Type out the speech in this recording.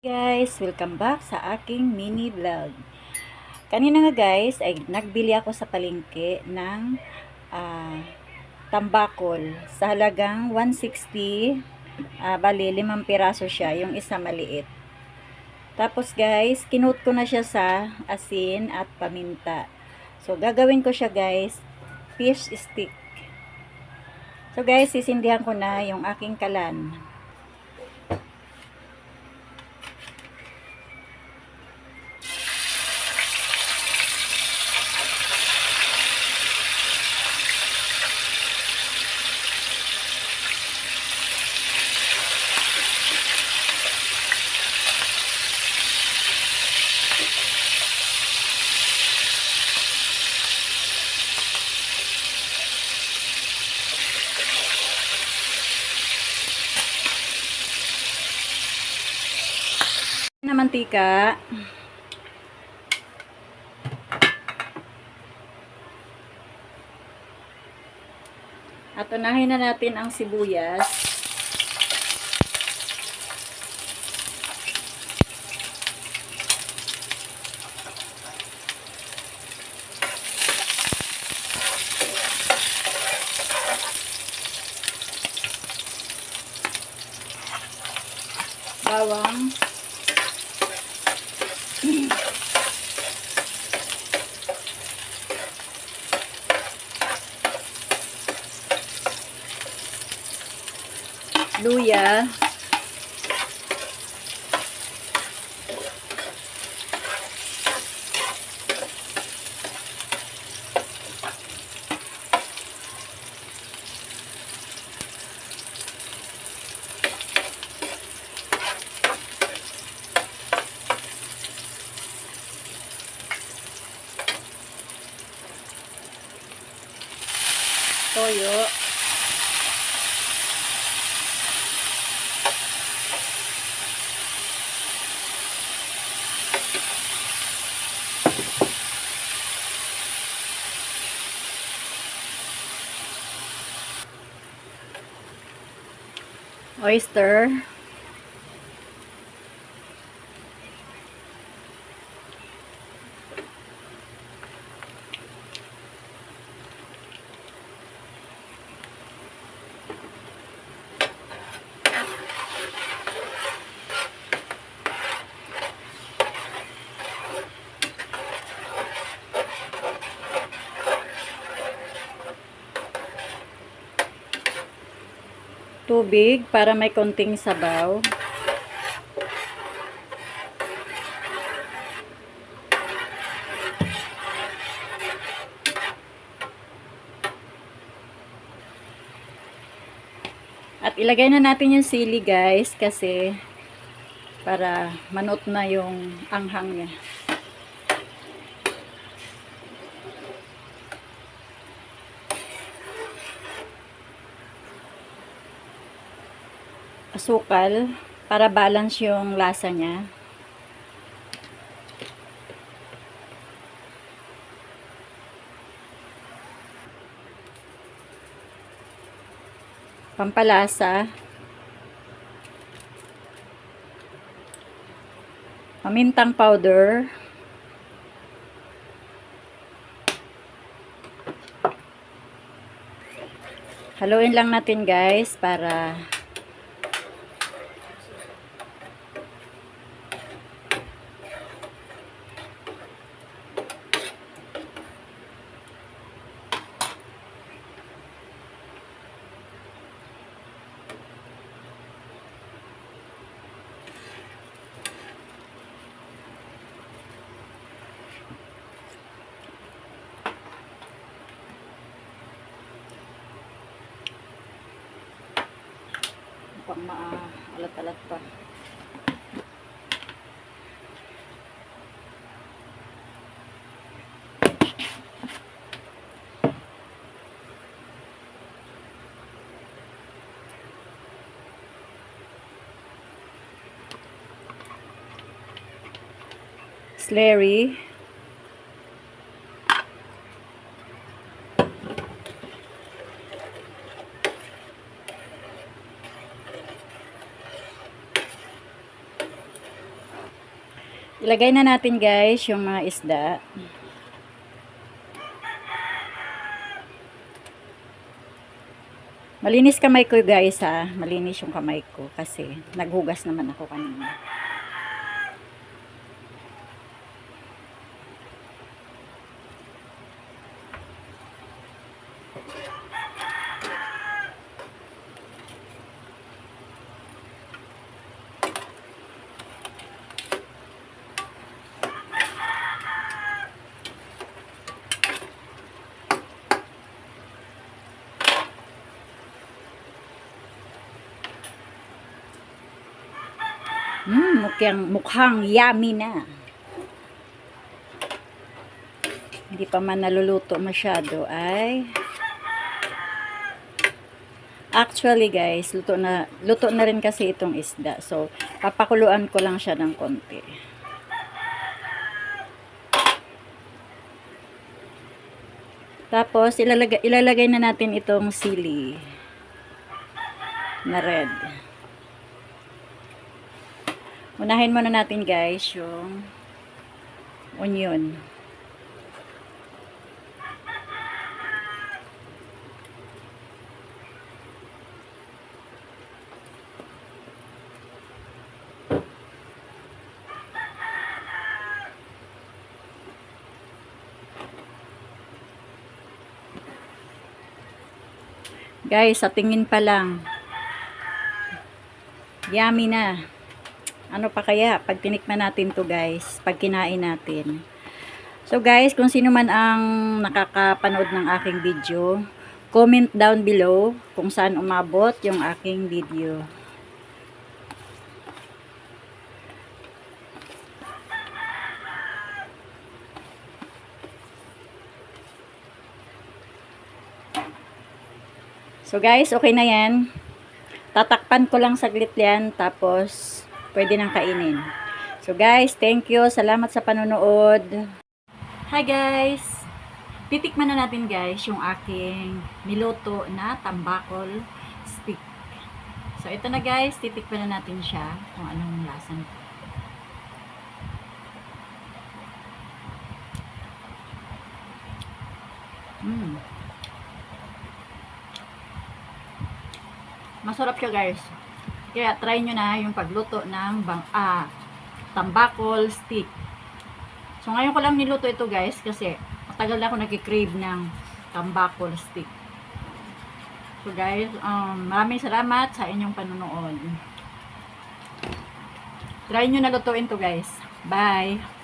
Guys, welcome back sa aking mini vlog. Kanina nga guys ay nagbili ako sa palengke ng tambakol sa halagang 160. Bali 5 piraso siya, yung isa maliit. Tapos guys, kinut ko na siya sa asin at paminta. So gagawin ko siya guys, fish stick. So guys, sisindihan ko na yung aking kalan. Na mantika. At unahin na natin ang sibuyas. Bawang. Luya. Toyo. Oyster. Tubig para may konting sabaw. At ilagay na natin yung sili guys kasi para manot na yung anghang niya. Asukal para balance yung lasa niya. Pampalasa. Pamintang powder. Haluin lang natin guys para mukhang maalat-alat pa. Celery. Ilagay na natin guys yung mga isda. Malinis kamay ko guys ha. Malinis yung kamay ko kasi naghugas naman ako kanina. Mukhang yummy na. Hindi pa man naluluto masyado ay actually guys, luto na rin kasi itong isda. So, papakuluan ko lang siya ng konti. Tapos, ilalagay na natin itong sili na red. Unahin muna natin guys yung onion. Guys, sa tingin pa lang yummy na. Ano pa kaya pag tinikman natin to guys, pag kinain natin. So guys, kung sino man ang nakakapanood ng aking video, comment down below kung saan umabot yung aking video. So guys, okay na yan. Tatakpan ko lang saglit yan, tapos pwede nang kainin. So guys, thank you. Salamat sa panonood. Hi guys! Titikman na natin guys yung aking niluto na tambakol stick. So ito na guys, titikman na natin siya kung anong lasa nito. Masarap siya guys. Kaya try nyo na yung pagluto ng tambakol stick. So ngayon ko lang niluto ito guys kasi matagal na ako nagki-crave ng tambakol stick. So guys, maraming salamat sa inyong panonood. Try nyo na lutuin to guys. Bye!